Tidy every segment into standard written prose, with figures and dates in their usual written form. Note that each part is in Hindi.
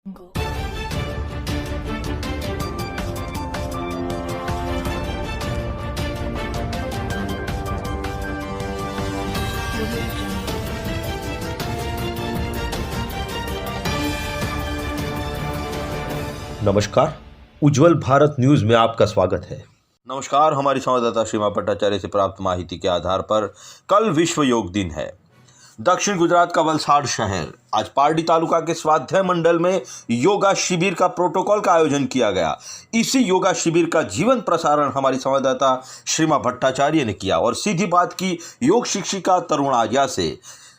नमस्कार, उज्जवल भारत न्यूज में आपका स्वागत है। नमस्कार, हमारी संवाददाता श्रीमा भट्टाचार्य से प्राप्त माहिती के आधार पर कल विश्व योग दिन है। दक्षिण गुजरात का वलसाड़ शहर आज पारडी तालुका के स्वाध्याय मंडल में योगा शिविर का प्रोटोकॉल का आयोजन किया गया। इसी योगा शिविर का जीवंत प्रसारण हमारी संवाददाता श्रीमा भट्टाचार्य ने किया और सीधी बात की योग शिक्षिका तरुण आर्या से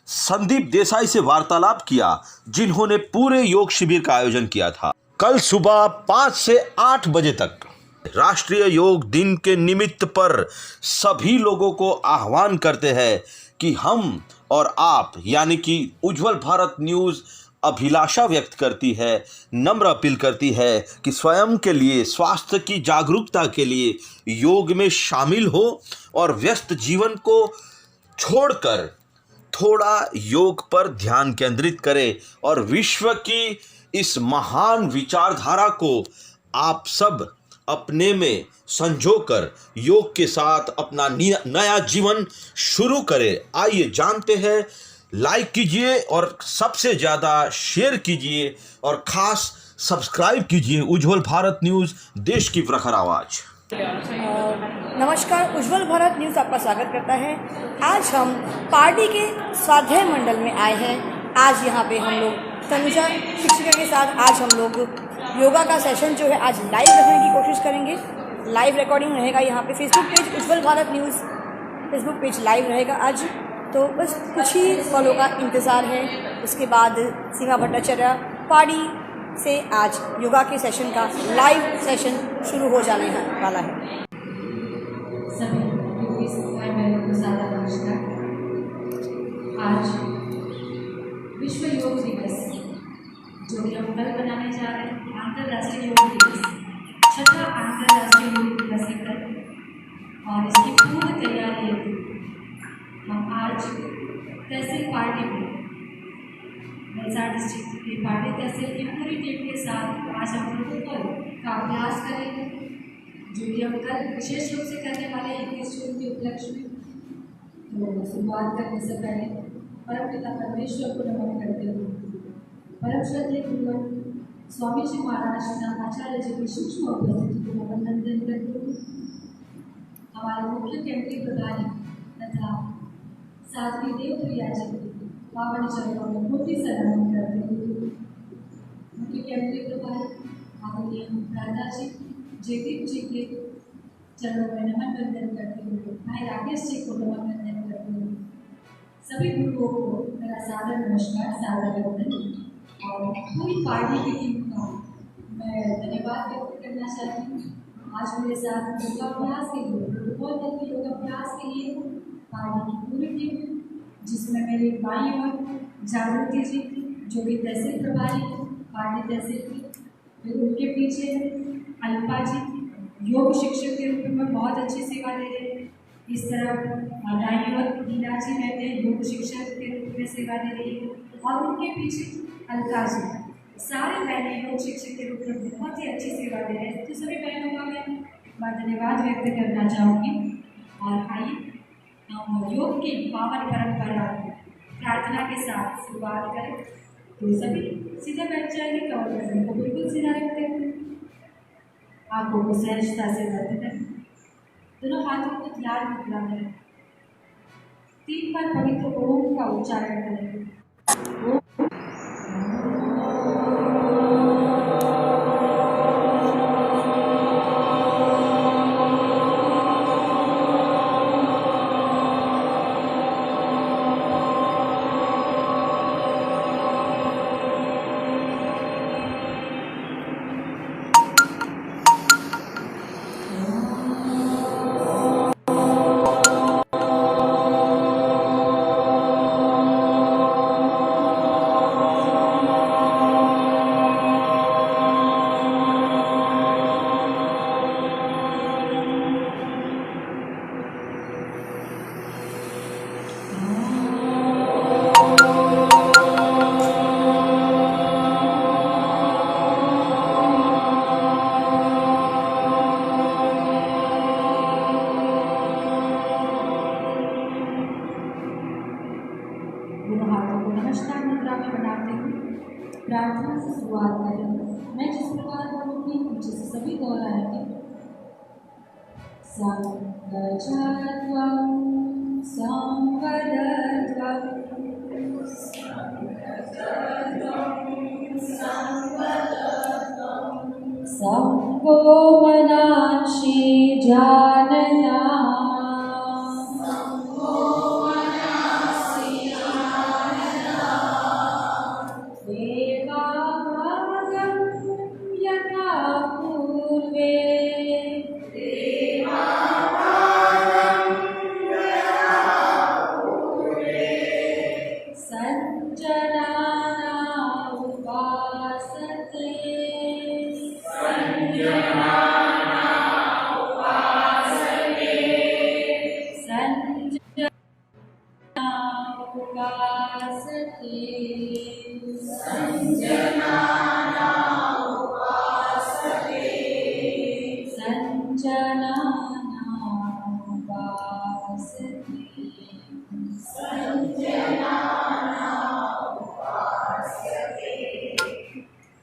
संदीप देसाई से वार्तालाप किया, जिन्होंने पूरे योग शिविर का आयोजन किया था। कल सुबह 5 से 8 बजे तक राष्ट्रीय योग दिन के निमित्त पर सभी लोगों को आह्वान करते हैं कि हम और आप यानी कि उज्जवल भारत न्यूज़ अभिलाषा व्यक्त करती है, नम्र अपील करती है कि स्वयं के लिए स्वास्थ्य की जागरूकता के लिए योग में शामिल हो और व्यस्त जीवन को छोड़कर थोड़ा योग पर ध्यान केंद्रित करें और विश्व की इस महान विचारधारा को आप सब अपने में संजोकर योग के साथ अपना नया जीवन शुरू करें। आइए जानते हैं, लाइक कीजिए और सबसे ज़्यादा शेयर कीजिए और खास सब्सक्राइब कीजिए उज्जवल भारत न्यूज़, देश की प्रखर आवाज़। नमस्कार, उज्जवल भारत न्यूज़ आपका स्वागत करता है। आज हम पारडी के स्वाध्याय मंडल में आए हैं। आज यहाँ पे हम लोग तनुजा शिक्षिका के साथ आज हम लोग योगा का सेशन जो है आज लाइव रखने की कोशिश करेंगे। लाइव रिकॉर्डिंग रहेगा यहाँ पे Facebook page Ujjwal Bharat News Facebook page live रहेगा आज। तो बस कुछ ही पलों का इंतज़ार है, उसके बाद सीमा भट्टाचार्य पारडी से आज योगा के सेशन का लाइव सेशन शुरू हो जाने वाला है। सभी भाई बहनों को सादर नमस्कार। आज विश्व योग दिवस जो कि हम कल बनाने जा रहे हैं, अंतर्राष्ट्रीय योग दिवस, 6वां अंतर्राष्ट्रीय योग दिवस है कल, और इसकी पूरी तैयारी है। हम आज तहसील पार्टी में वलसाड़ डिस्ट्रिक्ट की पार्टी तहसील की पूरी टीम के साथ आज हम प्रोटोकॉल का अभ्यास करेंगे, जो कि हम कल विशेष रूप से करने वाले 21 जून के उपलक्ष्य में। तो शुरुआत करने से पहले परम पिता परमेश्वर को नमन करते हुए परम श्रद्धेय गुरुवर स्वामी जी महाराज आचार्य जी की सूक्ष्म उपस्थिति को अभिनंदन करते हुए हमारे मुख्य केंद्रीय प्रधानी तथा साध्वी देवप्रिया जी पावन चरणों में मोटी सलामी करते हुए मुख्य केंद्रीय प्रभारी आदरणीय राधा जी जयदीप जी के चरणों में नमन वंदन करते हुए भाई राकेश जी को नमन वंदन करते हुए सभी गुरुओं को मेरा सादर नमस्कार, सादर वंदन। और पूरी पार्टी की टीम का मैं धन्यवाद व्यक्त करना चाहती हूँ। आज मेरे साथ योगाभ्यास के लिए प्रोटोकॉल के योगाभ्यास के लिए पार्टी की पूरी टीम, जिसमें मेरी बाई ओर जागृति जी जो कि तहसील प्रभारी है पार्टी तहसील की, फिर उनके पीछे अल्पा जी योग शिक्षक के रूप में बहुत अच्छी सेवा दे रहे हैं। इस तरह दाई और मीना जी रहते हैं, योग शिक्षक के रूप में सेवा दे रही है, और उनके पीछे अलका जी, सारे बहनें योग शिक्षक के रूप में बहुत ही अच्छी सेवा दे रहे हैं। तो सभी बहनों का मैं धन्यवाद व्यक्त करना चाहूँगी। और आइए हम योग की पावन परंपरा प्रार्थना के साथ शुरुआत करें। तो सभी सीधे बैठ जाएंगे, कवर करने को बिल्कुल सीधा रखते हैं, आंखों को सहजता से बंद करें, दोनों हाथों को ध्यान मुद्रा करें, 3 बार पवित्र ओम का उच्चारण करें। प्रार्थना से शुरुआत करें। मैं जिस प्रकार बोलूँगी नीचे से सभी दोहराएंगे। संवदत्वं संवो मनांसि जानना देवानागं यथा पूर्वे संजनाना उपासते संजना उपासते संजना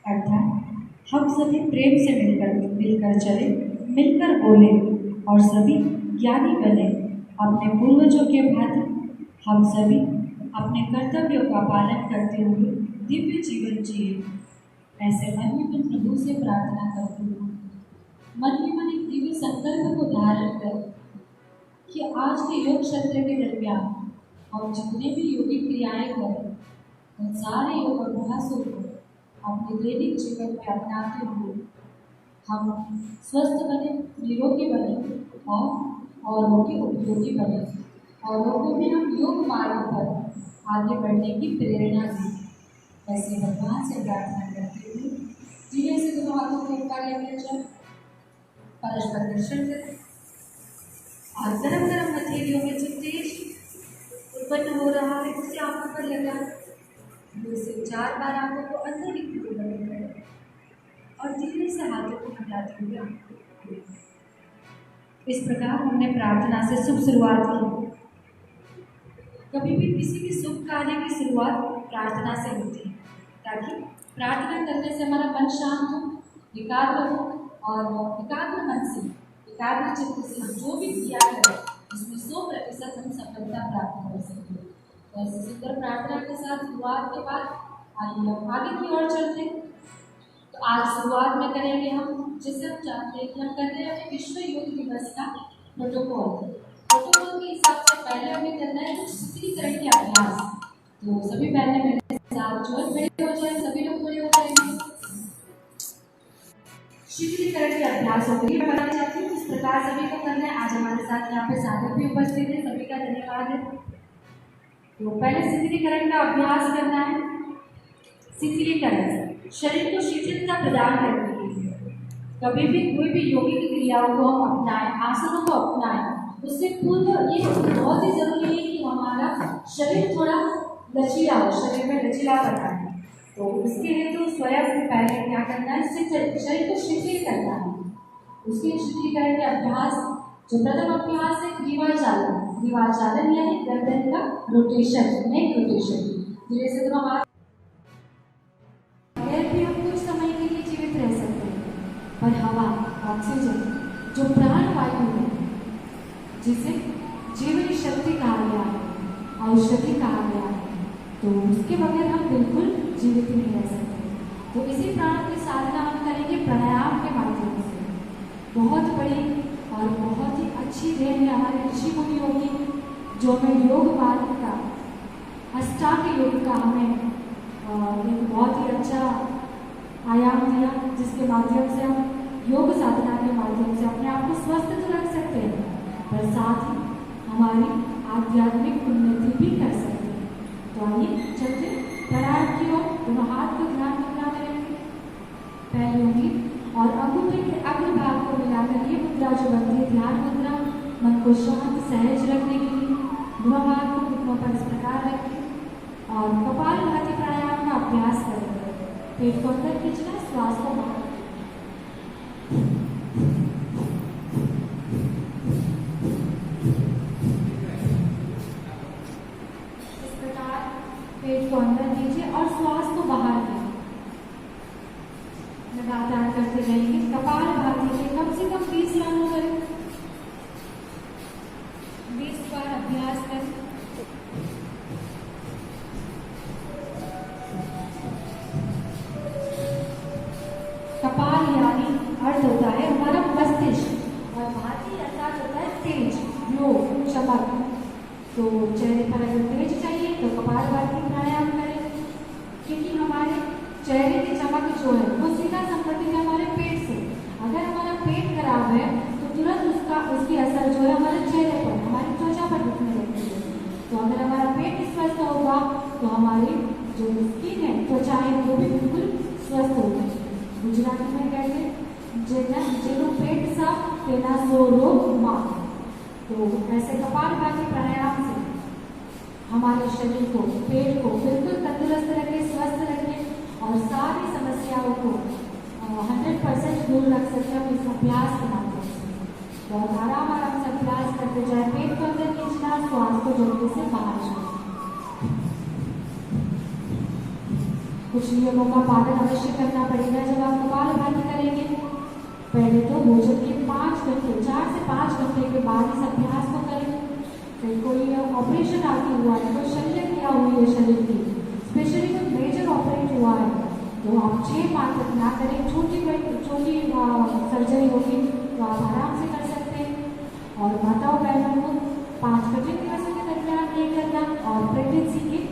अर्थात हम सभी प्रेम से मिलकर चले, मिलकर बोले और सभी ज्ञानी बने। अपने पूर्वजों के भांति हम सभी अपने कर्तव्यों का पालन करते हुए दिव्य जीवन जिए। ऐसे मन ही मन प्रभु से प्रार्थना करते हुए मन ही मन एक दिव्य संकल्प को धारण कर कि आज के योग सत्र के दरमियान हम जितने भी योगिक क्रियाएं करें उन सारे योग अभ्यासों को अपने दैनिक जीवन में अपनाते हुए हम स्वस्थ बने, निरोगी बने और औरों के उपयोगी बने। औरों को भी हम योग मार्ग पर आगे बढ़ने की प्रेरणा दें। ऐसे भगवान से प्रार्थना करते हुए धीरे से दोनों हाथों को ऊपर लेकर चल परस्पर दर्शन करें और गरम गरम हथेलियों में जो तेज उत्पन्न हो रहा है उसे आंखों पर लगा से 4 बार आंखों को अंदर की तरफ बंद करें और धीरे से हाथों को हटाते हुए इस प्रकार हमने प्रार्थना से शुभ शुरुआत की। कभी भी किसी भी शुभ कार्य की शुरुआत प्रार्थना से होती है ताकि प्रार्थना करने से हमारा मन शांत हो, एकाग्र हो और एकाग्र मन से एकाग्र चित्त से जो भी किया करें उसमें 100% हम सफलता प्राप्त कर सकते हैं। ऐसे सुंदर प्रार्थना के साथ शुरुआत के बाद आइए हम आगे की ओर चलते हैं। तो आज शुरुआत में करेंगे हम जिसे हम जानते हैं कि हम कर रहे हैं विश्व योग दिवस का प्रोटोकॉल के हिसाब से पहले हमें करना है कुछ शीतलीकरण के अभ्यास। तो सभी पहले मेरे साथ जो खड़े हो जाए, सभी लोग खड़े हो जाएंगे। शीतलीकरण के अभ्यास हो गई मैं बताना चाहती हूँ किस प्रकार सभी को करना है। आज हमारे साथ यहाँ पे साधक भी उपस्थित है, सभी का धन्यवाद है। तो पहले शीतलीकरण का अभ्यास करना है। शीतलीकरण शरीर को शीतलता प्रदान करने के लिए कभी भी कोई भी योगिक क्रियाओं को हम अपनाएं, आसनों को अपनाएं, उससे पूर्व ये बहुत ही जरूरी है कि हमारा शरीर थोड़ा लचीला हो, शरीर में लचीला बनाए। तो उसके लिए तो स्वयं पहले क्या करना है, शरीर को शिथिल करना है। उसके शीतलीकरण के अभ्यास जो प्रथम अभ्यास है ग्रीवा चालन यानी गर्दन का रोटेशन, नेक रोटेशन। धीरे से दोनों हाथ भी हम कुछ समय के लिए जीवित रह सकते हैं, पर हवा ऑक्सीजन जो प्राण वायु है जिसे जीवनी शक्ति कहा गया है, औषधि कहा गया है, तो उसके बगैर हम बिल्कुल जीवित नहीं रह सकते। तो इसी प्राण की साधना हम करेंगे प्राणायाम के माध्यम से। बहुत बड़ी और बहुत ही अच्छी देन है हमारे ऋषि मुनियों की जो हमें योग मार्ग का अष्टांग योग का हमें एक बहुत ही अच्छा आयाम दिया जिसके माध्यम से हम योग साधना के माध्यम से अपने आप को स्वस्थ तो रख सकते हैं पर साथ ही हमारी आध्यात्मिक उन्नति भी कर सकते हैं। तो आइए चलते प्राणायाम की ओर। दोनों हाथ को ध्यान मुद्रा में रखें, पहली उंगली और अंगूठे के अग्र भाग को मिलाकर ये मुद्रा जो बनती है ध्यान मुद्रा, मन को शांत सहज रखने के लिए दोनों हाथ को घुटनों पर इस प्रकार रखें और कपालभाति प्राणायाम का अभ्यास करें। पेट को अंदर खींचना, श्वास को बाहर। इस प्रकार पेट को अंदर लीजिए और श्वास को बाहर लें। लगातार करते रहेंगे। कपालभाति के कम से कम 20 राउंड करें, 20 बार अभ्यास करें। कपाल यानी अर्थ होता है हमारा मस्तिष्क और भाति अर्थात होता है तेज, ग्लो, चमक। तो चेहरे पर अगर तेज चाहिए तो कपालभाति प्राणायाम करें, क्योंकि हमारे चेहरे की चमक जो है वो सीधा संबंधित है हमारे पेट से। अगर हमारा पेट खराब है तो तुरंत उसकी असर जो है हमारे चेहरे पर, हमारी त्वचा पर दिखने लगती है। तो अगर हमारा पेट स्वस्थ होगा तो हमारी जो स्किन है, त्वचा है, वो भी बिल्कुल स्वस्थ होगी। गुजराती में कहते हैं जेनु पेट साफ तेना सो रोग मां। तो ऐसे कपालभाति प्राणायाम से हमारे शरीर को, पेट को बिल्कुल तंदुरुस्त रखें, स्वस्थ रखें और सारी समस्याओं को 100% दूर रख सकते हैं हम इस अभ्यास के माध्यम से। बहुत आराम से अभ्यास करते जाए, पेट को अंदर खींचना, श्वास को जल्दी से बाहर छोड़ना। कुछ नियमों का पालन अवश्य करना पड़ेगा जब आप कपालभाति करेंगे। पहले तो भोजन के 5 घंटे, 4 से 5 घंटे के बाद इस अभ्यास को करें। कहीं कोई ऑपरेशन आगे हुआ है, कोई शल्य क्रिया हुई है शरीर की, स्पेशली कोई मेजर ऑपरेट हुआ है, तो आप 6 माह तक ना करें। छोटी सर्जरी होगी तो आप आराम से कर सकते हैं। और माताओं बहनों को 5 कठिन दिवसों के दरमियान नहीं करना और प्रेगनेंसी के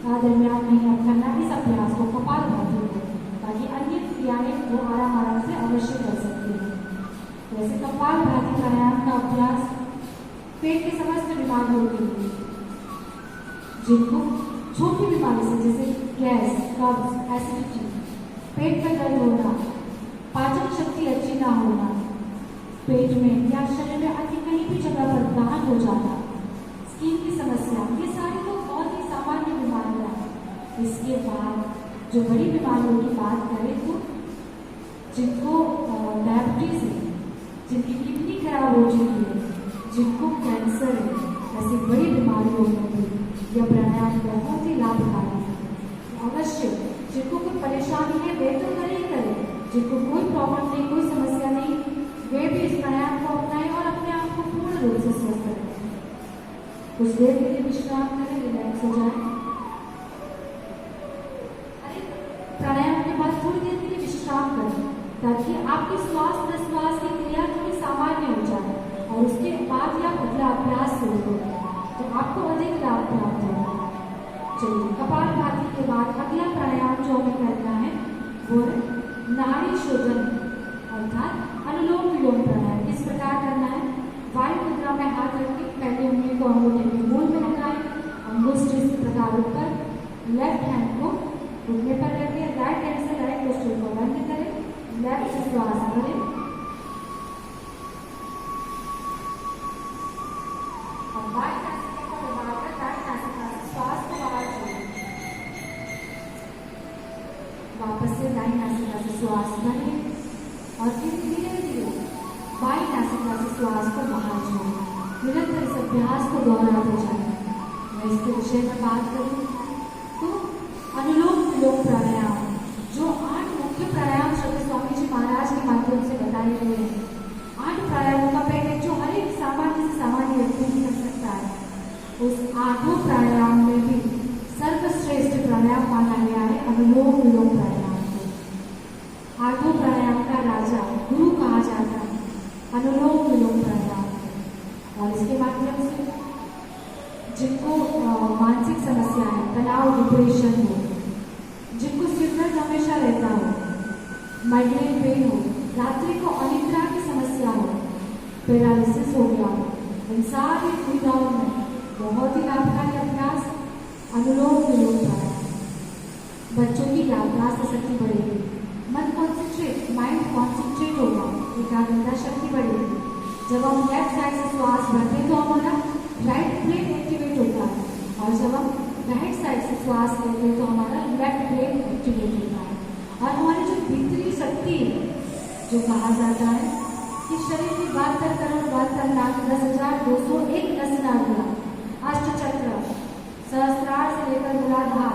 दरमियान नहीं करना इस अभ्यास को, कपालभाति को, ताकि अन्य क्रियाएं वो आराम से अवश्य कर सकते हैं। वैसे कपालभाति प्राणायाम का अभ्यास पेट के समस्त बीमारियों के लिए, जिनको छोटी बीमारी से जैसे गैस, कब्ज, एसिडिटी, पेट का दर्द होना, पाचन शक्ति अच्छी ना होना, पेट में या शरीर में अन्य कहीं भी जगह पर दाग हो जाना, स्किन की समस्या, ये सारी तो बहुत ही सामान्य बीमारियां हैं। इसके बाद जो बड़ी बीमारियों की बात करें तो जिनको डायबिटीज है, जिनकी किडनी खराब हो चुकी है, जिनको कैंसर है, ऐसी बड़ी बीमारियों में भी यह प्राणायाम बहुत ही लाभकारी है। अवश्य जिनको कोई परेशानी है वे तो करें ही करें, जिनको कोई प्रॉब्लम नहीं, कोई समस्या नहीं, वे भी इस प्राणायाम को अपनाएं और अपने आप को पूर्ण रूप से स्वस्थ रखें। कुछ देर के लिए विश्राम करें, रिलैक्स हो जाए। प्राणायाम के बाद थोड़ी देर के लिए विश्राम करें ताकि आपकी श्वास प्रश्वास की क्रिया थोड़ी सामान्य हो जाए और उसके बाद या अगला अभ्यास शुरू हो तो आपको अधिक लाभ प्राप्त होगा। चलिए, कपालभाति के बाद अगला प्राणायाम जो हमें करना है वो है नाड़ी शोधन अर्थात अनुलोम विलोम प्राणायाम। इस प्रकार करना है, वायु मुद्रा में हाथ रख के पहले उंगली को अंगूठे के मूल में लगाएं, अंगुष्ठ इस प्रकार ऊपर, लेफ्ट हैंड को घुटने पर रखें, राइट हैंड से राइट नोस्ट्रिल को बंद करें, लेफ्ट से श्वास भरें और बाएं नासिका को दबाकर दाएं नासिका से श्वास को बाहर छोड़ें। वापस से दाएं नासिका से श्वास भरें और फिर धीरे धीरे बाएं नासिका से श्वास को बाहर छोड़ें। निरंतर इस अभ्यास को दोहराते जाएं। मैं इसके विषय में बात करूँ तो अनुलोम विलोम प्राणायाम जो 8 मुख्य प्राणायाम श्री स्वामी जी महाराज के माध्यम से बताए गए हैं। 8 प्राणायामों का पहले जो हर एक सामान्य से सामान्य व्यक्ति कर सकता है, उस 8 प्राणायाम में भी सर्वश्रेष्ठ प्राणायाम माना गया है अनुलोम विलोम प्राणायाम को। 8 प्राणायाम का राजा गुरु कहा जाता है अनुलोम विलोम प्राणायाम। और इसके माध्यम से जिनको मानसिक समस्या है, तनाव, डिप्रेशन हो, जिनको सिर दर्द हमेशा रहता हो, माइग्रेन पेन हो, रात्रि को अनिद्रा की समस्या हो, पैरालिसिस हो गया हो, इन सारी सुविधाओं में बहुत ही लाभकारी अभ्यास अनुलोम विलोम प्राणायाम। बच्चों की याददाश्त शक्ति बढ़ेगी, माइंड कॉन्सेंट्रेट होगा, एकाग्रता शक्ति बढ़ेगी। जब हम लेफ्ट साइड से श्वास भरते हैं तो हमारा राइट ब्रेन एक्टिवेट होता है और जब हम राइट साइड से श्वास लेते हैं तो हमारा लेफ्ट ब्रेन एक्टिवेट होता है। और हमारी जो भीतरी शक्ति है, जो कहा जाता है कि शरीर की 72 करोड़ 72 लाख 10,201 नस नाड़ियाँ, अष्टचक्र, सहस्त्रार से लेकर मूलाधार,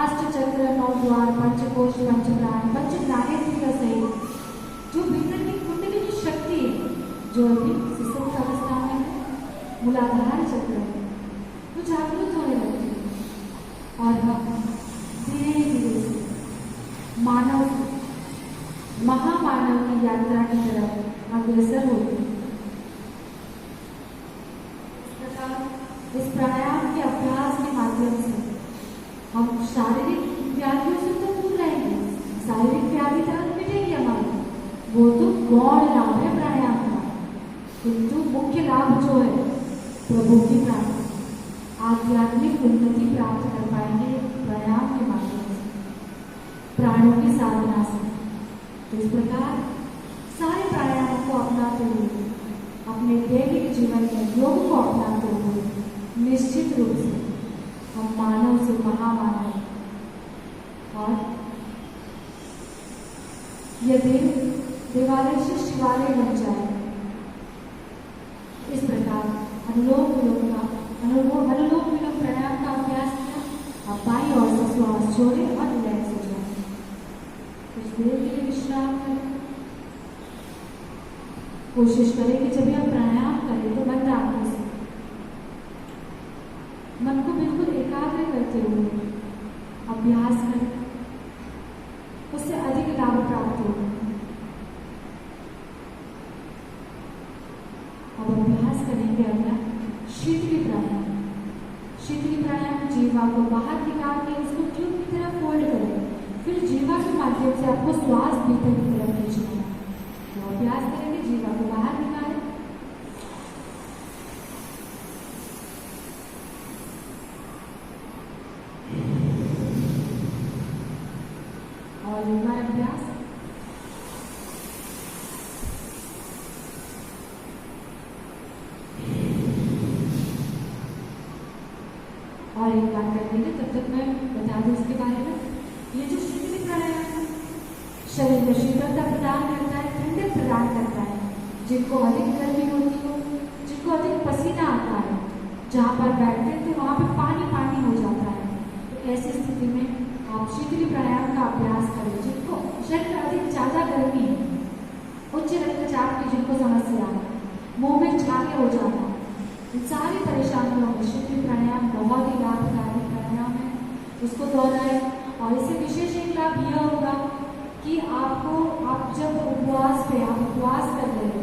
अष्टचक्र, 9 द्वार, पंचकोश, पंचप्राण, पंच ज्ञानेंद्रिय सहित महामानव की यात्रा की तरफ अग्रसर होते हैं। इस प्राणायाम के अभ्यास के माध्यम से हम शारीरिक व्याधियों से तो दूर रहेंगे। शारीरिक व्याधि तरह मिटेगी हमारी, वो तो गौण लाभ है प्राणायाम का, किंतु मुख्य लाभ जो है प्रभु की प्राप्ति, आध्यात्मिक उन्नति प्राप्त कर पाएंगे प्राणायाम के माध्यम से, प्राणों की साधना से। तो इस प्रकार सारे प्राणायामों को अपनाते हुए अपने दैनिक जीवन में योग को अपनाते हुए निश्चित रूप से हम मानव से महामानव और यदि देवालय से शिवालय बन जाए, इस प्रकार अनुलोम विलोम प्राणायाम का अभ्यास किया। अब बाई और से श्वास छोड़े और रिलैक्स हो जाए। कुछ देर के लिए विश्राम करें। कोशिश करें कि जब हम प्राणायाम करें तो बंद आंखों से मन को बिल्कुल एकाग्र करते हुए अभ्यास करें, उससे अधिक लाभ प्राप्त होगा। अब अभ्यास करेंगे अगला शीतली प्राणायाम। शीतली प्राणायाम जीवा को बाहर निकाल के उसको ट्यूब की तरफ फोल्ड करें, फिर जीवा के माध्यम से आपको श्वास भीतर की तरफ खींचना है। तो अभ्यास करेंगे जीवा को बाहर निकालें और एक बार अभ्यास। और एक बार कर लेंगे, तब तक मैं बता दूं इसके बारे में। ये जो शीतली प्राणायाम है शरीर में शीतलता प्रदान करता है, ठंडक प्रदान करता है। जिनको अधिक गर्मी होती हो, जिनको अधिक पसीना आता है, जहाँ पर बैठते हैं तो वहाँ पे पानी पानी हो जाता है, तो ऐसी स्थिति में आप शीतली प्राणायाम का अभ्यास करें। जिनको शरीर में अधिक ज़्यादा गर्मी है, उच्च रक्तचाप की जिनको समस्या है, मुंह में छाले हो जाना, इन सारी परेशानियों में शीतली प्राणायाम बहुत ही लाभकारी प्राणायाम है, उसको दोहराएं। और इससे विशेष एक लाभ यह होगा कि आप जब उपवास पे आप उपवास कर रहे हो,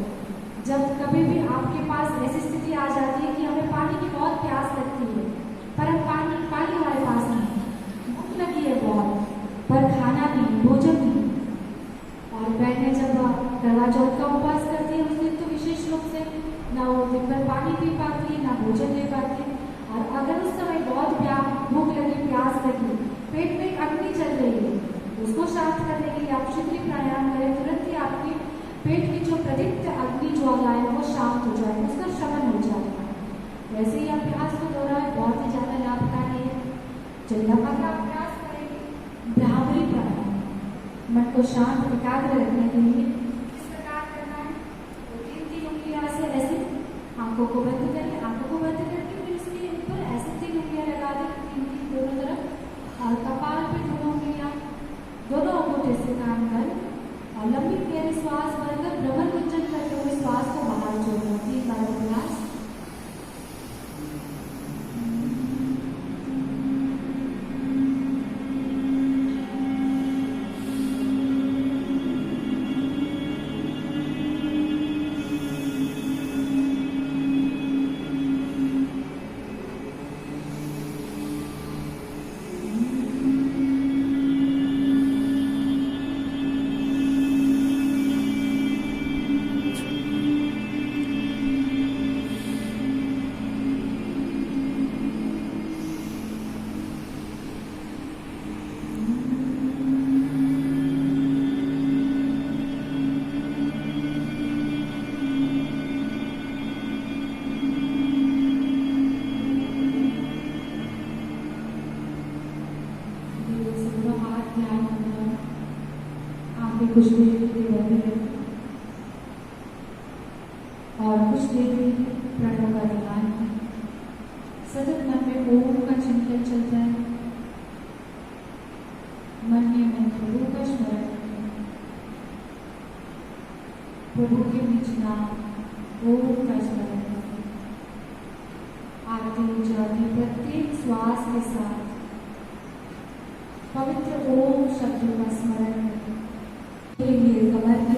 जब कभी भी आपके पास ऐसी स्थिति आ जाती है कि हमें पानी की बहुत प्यास लगती है, पर हम पानी हमारे पास नहीं, भूख लगी है बहुत, पर खाना नहीं, भोजन नहीं। और बहनें जब करवा चौथ का उपवास करती है उस दिन तो विशेष रूप से ना वो दिन भर पानी पी पाती है, ना भोजन ले पाती है। और अगर उस समय बहुत भूख लगी, प्यास लगी, पेट में एक अग्नि चल रही है, उसको शांत करने के लिए आप शीतली प्राणायाम करें, तुरंत ही आपकी पेट की जो प्रदीप्त अग्नि ज्वाला है वो शांत हो जाएगी, उसका शमन हो जाएगा। वैसे ही अभ्यास को दोहराएं, बहुत ही ज़्यादा लाभकारी है। चलिए अब अगला अभ्यास करेंगे भ्रामरी प्राणायाम। मन को शांत एकाग्र रखने के लिए किस प्रकार करना है, तो 3 उंगलियां से ऐसे आंखों को बंद करें, आंखों को बंद करके फिर उसके ऊपर ऐसे 3 उंगलियां लगा दें, 3 दोनों तरफ, और कपाल पे दोनों उंगलियां, दोनों अंगूठे से काम कर और लंबी गहरी श्वास भरकर भ्रमर गुंजन करते हुए श्वास को बाहर छोड़ना। 3 बार अभ्यास। कुछ देर के लिए बंद रखें और कुछ देर के लिए प्रणव का ध्यान है। सतत मन में ओम का चिंतन चलता है, मन में मन प्रभु का स्मरण करें, प्रभु के बीच नाम ओम का स्मरण करें। आती जाती प्रत्येक श्वास के साथ पवित्र ओम शब्द का स्मरण करें। कमर की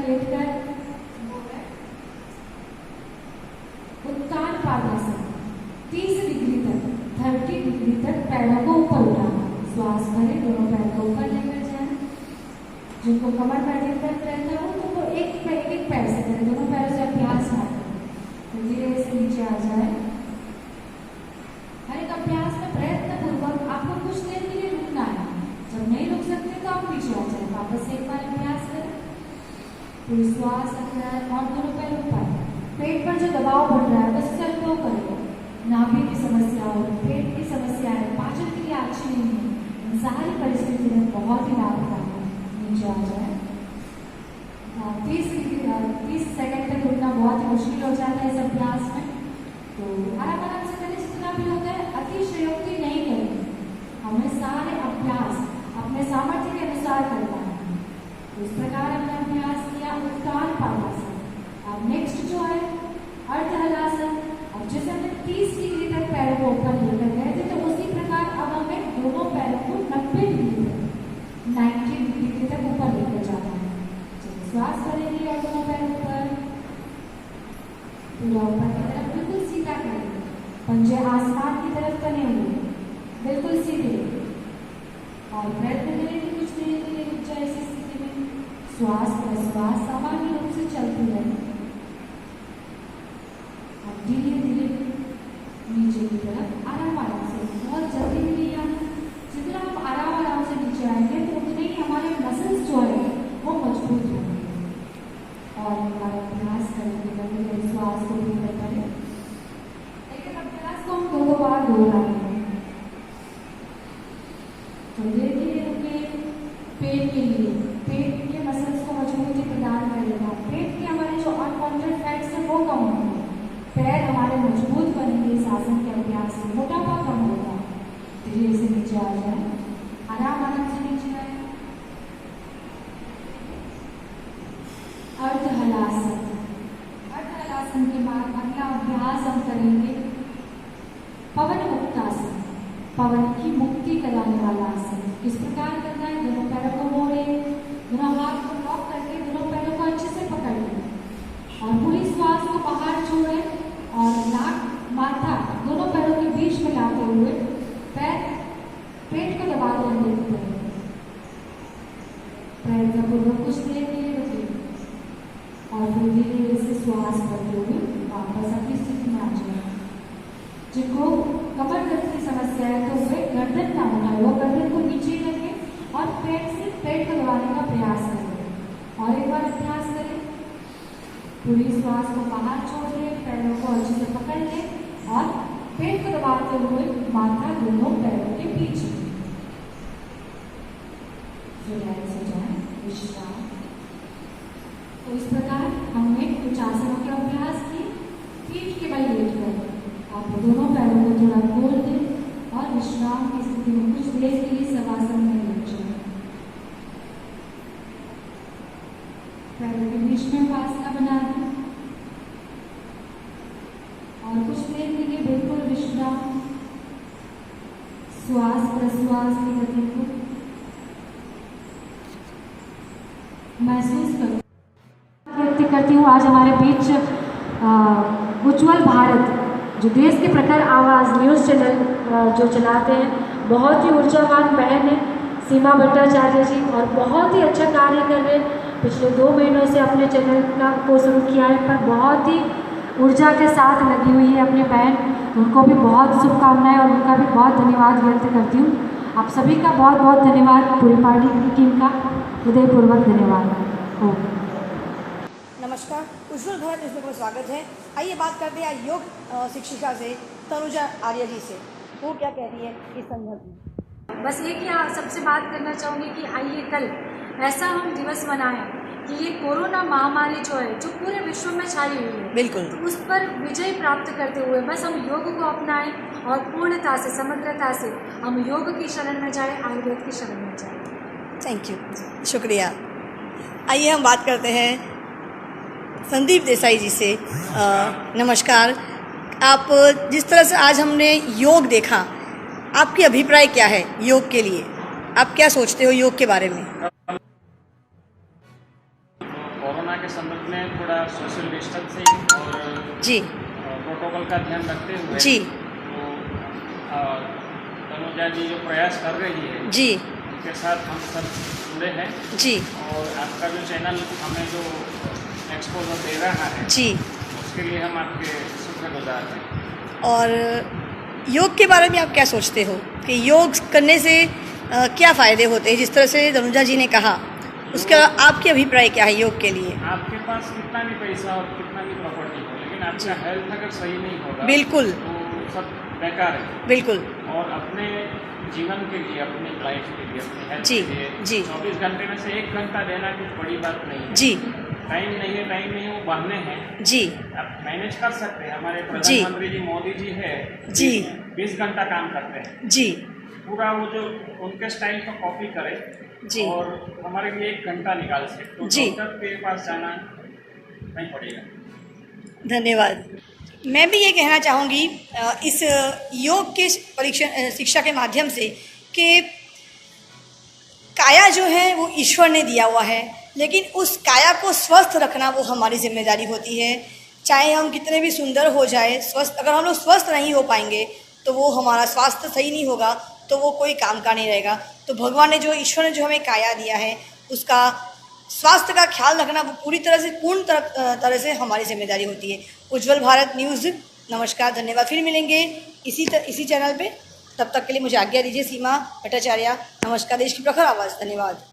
लेटकर उत्तान पादासन 30 डिग्री तक 30 डिग्री तक पैरों को ऊपर उठाना। श्वास भरें, दोनों पैर को ऊपर लेकर जाएं। जिनको कमर में अधिक दर्द रहता हो तो वो एक पैर से करें, दोनों पैरों से अभ्यास ना करें। धीरे से नीचे आ जाए। हर एक अभ्यास में प्रयत्न पूर्वक आपको कुछ देर के लिए रुकना है। जब नहीं रुक सकते तो आप नीचे आ जाए। वापस एक बार अभ्यास करें। फिर श्वास अंदर और दोनों पैर ऊपर। पेट पर जो दबाव बढ़ रहा है उससे अनुभव करें। नाभि की समस्या हो, पेट की समस्या है, पाचन के लिए अच्छी नहीं है, इन सारी परिस्थिति में बहुत ही लाभदायक है। नीचे आ जाए। 30 सेकंड तक रुकना बहुत ही मुश्किल हो जाता है इस अभ्यास में, तो आराम आराम से करें। जितना भी होता है अतिशयोक्ति नहीं करेंगे। हमें सारे अभ्यास अपने सामर्थ्य के अनुसार करना है। इस प्रकार हमने अभ्यास किया उत्तान पादासन। अब नेक्स्ट जो है अर्ध हलासन। अब जैसे हमने 30 डिग्री तक पैरों को ऊपर लेकर गए थे, तो उसी प्रकार अब हमें दोनों पैरों को 90 डिग्री तक 90 डिग्री तक ऊपर लेकर जाना है। श्वास करेंगे और दोनों पैर ऊपर, पूरा ऊपर की तरफ बिल्कुल सीधा करेंगे। पंजे आसमान की तरफ बने हुए बिल्कुल सीधे, और प्रयत्न करें कि कुछ देर के लिए रुक जाए इस स्थिति में। श्वास प्रश्वास सामान्य रूप से चलती रहे। अब धीरे धीरे नीचे की तरफ आराम से, बहुत जल्दी भी नहीं आना। जितना हम आराम से नीचे आएंगे तो उतने ही हमारे मसल्स जो है वो मजबूत होंगे। और अभ्यास करेंगे, श्वास को भी करें। लेकिन अभ्यास को हम 2 बार दोहराएंगे। तो धीरे धीरे रुके। पेट के लिए, पेट के मसल्स को मजबूती प्रदान करेगा। पेट के हमारे जो अनवांटेड फैट्स है वो कम होंगे, पैर हमारे मजबूत बनेंगे। इस आसन के अभ्यास से मोटापा कम होगा। धीरे से नीचे आ जाए। आराम से नीचे आए। अर्ध हलासन। अर्ध हलासन के बाद अगला अभ्यास हम करेंगे पवन मुक्तासन। पवन की मुक्ति कराने वाला आसन। किस प्रकार करना है? दोनों पैरों को मोड़े, दोनों हाथ को लॉक करके दोनों पैरों को अच्छे से पकड़ लें और पूरी श्वास को बाहर छोड़े और नाक माथा दोनों पैरों के बीच में लाते हुए पेट को दबा दें अंदर की तरफ। प्रयत्न पूर्वक कुछ देर के लिए रुके और फिर धीरे धीरे से श्वास करते हुए वापस अपनी स्थिति में आ जाए। जिनको कमर दर्द की समस्या है तो वे गर्दन ना उठाए, वो गर्दन को नीचे करके और पेट से पेट को दबाने का प्रयास करें। और एक बार अभ्यास करें। पूरी श्वास को बाहर छोड़ दें, पैरों को अच्छे से पकड़ लें और पेट को दबाते हुए माथा दोनों पैरों के बीच में रिलैक्स हो जाए, विश्राम। तो इस प्रकार हमने कुछ आसनों के अभ्यास किए। पीठ के बल लेटकर आप दोनों पैरों को थोड़ा खोल दें और विश्राम की स्थिति में कुछ देर के लिए शवासन में लेट जाए। पैरों के बीच में आसना बना दें और कुछ देर के लिए बिल्कुल विश्राम। श्वास प्रश्वास की गति को महसूस करूँ। व्यक्त करती हूँ आज हमारे बीच उज्ज्वल भारत, जो देश की प्रखर आवाज़ न्यूज़ चैनल जो चलाते हैं, बहुत ही ऊर्जावान बहन है सीमा भट्टाचार्य जी, और बहुत ही अच्छा कार्य कर रहे हैं। पिछले 2 महीनों से अपने चैनल को शुरू किया है, पर बहुत ही ऊर्जा के साथ लगी हुई है अपनी बहन। उनको भी बहुत शुभकामनाएं और उनका भी बहुत धन्यवाद व्यक्त करती हूँ। आप सभी का बहुत बहुत धन्यवाद, पूरी पार्टी की टीम का हृदयपूर्वक धन्यवाद। नमस्कार, उज्ज्वल भारत न्यूज़ में स्वागत है। आइए बात करते हैं योग शिक्षिका से, तनुजा आर्य जी से। वो क्या कह रही है इस संदर्भ में? बस एक ही सबसे बात करना चाहूँगी कि आइए कल ऐसा हम दिवस मनाएं कि ये कोरोना महामारी जो है, जो पूरे विश्व में छाई हुई है, बिल्कुल, तो उस पर विजय प्राप्त करते हुए बस हम योग को अपनाएं और पूर्णता से, समग्रता से हम योग की शरण में जाएं, आयुर्वेद की शरण में जाएं। थैंक यू, शुक्रिया। आइए हम बात करते हैं संदीप देसाई जी से। नमस्कार। आप जिस तरह से आज हमने योग देखा, आपकी अभिप्राय क्या है योग के लिए? आप क्या सोचते हो योग के बारे में? कोरोना के संदर्भ में थोड़ा सोशल डिस्टेंसिंग और जी प्रोटोकॉल का ध्यान रखते हुए जी तो तनुजा जी जो प्रयास कर रही है जी उनके साथ हम सब जुड़े हैं जी और आपका जो चैनल हमें जो एक्सपोजर दे रहा है जी। उसके लिए हम आपके शुक्रगुजार हैं। और योग के बारे में आप क्या सोचते हो कि योग करने से क्या फ़ायदे होते हैं, जिस तरह से तनुजा जी ने कहा, उसका आपके अभिप्राय क्या है योग के लिए? आपके पास कितना भी पैसा और कितना भी प्रॉपर्टी हो, लेकिन आपका हेल्थ अगर सही नहीं होगा बिल्कुल तो सब बेकार है। बिल्कुल और अपने जीवन के लिए, अपनी लाइफ के लिए, अपनी हेल्थ जी, के लिए जी। 24 घंटे में से 1 घंटा देना कुछ बड़ी बात नहीं है। जी टाइम नहीं है वो बहाने हैं। जी आप मैनेज कर सकते हैं। हमारे जी। प्रधानमंत्री जी मोदी जी है जी 20 घंटा काम करते हैं। जी पूरा वो जो उनके स्टाइल को कॉपी करे जी और हमारे लिए 1 घंटा निकाल सके तो जी। डॉक्टर के पास जाना नहीं पड़ेगा। धन्यवाद। मैं भी ये कहना चाहूँगी इस योग के शिक्षा के माध्यम से कि काया जो है वो ईश्वर ने दिया हुआ है, लेकिन उस काया को स्वस्थ रखना वो हमारी जिम्मेदारी होती है। चाहे हम कितने भी सुंदर हो जाए, स्वस्थ अगर हम लोग स्वस्थ नहीं हो पाएंगे तो वो हमारा स्वास्थ्य सही नहीं होगा, तो वो कोई काम का नहीं रहेगा। तो भगवान ने जो, ईश्वर ने जो हमें काया दिया है, उसका स्वास्थ्य का ख्याल रखना वो पूरी तरह से, पूर्ण तरह से हमारी जिम्मेदारी होती है। उज्ज्वल भारत न्यूज़, नमस्कार, धन्यवाद। फिर मिलेंगे इसी चैनल पे। तब तक के लिए मुझे आज्ञा दीजिए। सीमा भट्टाचार्य, नमस्कार। देश की प्रखर आवाज़, धन्यवाद।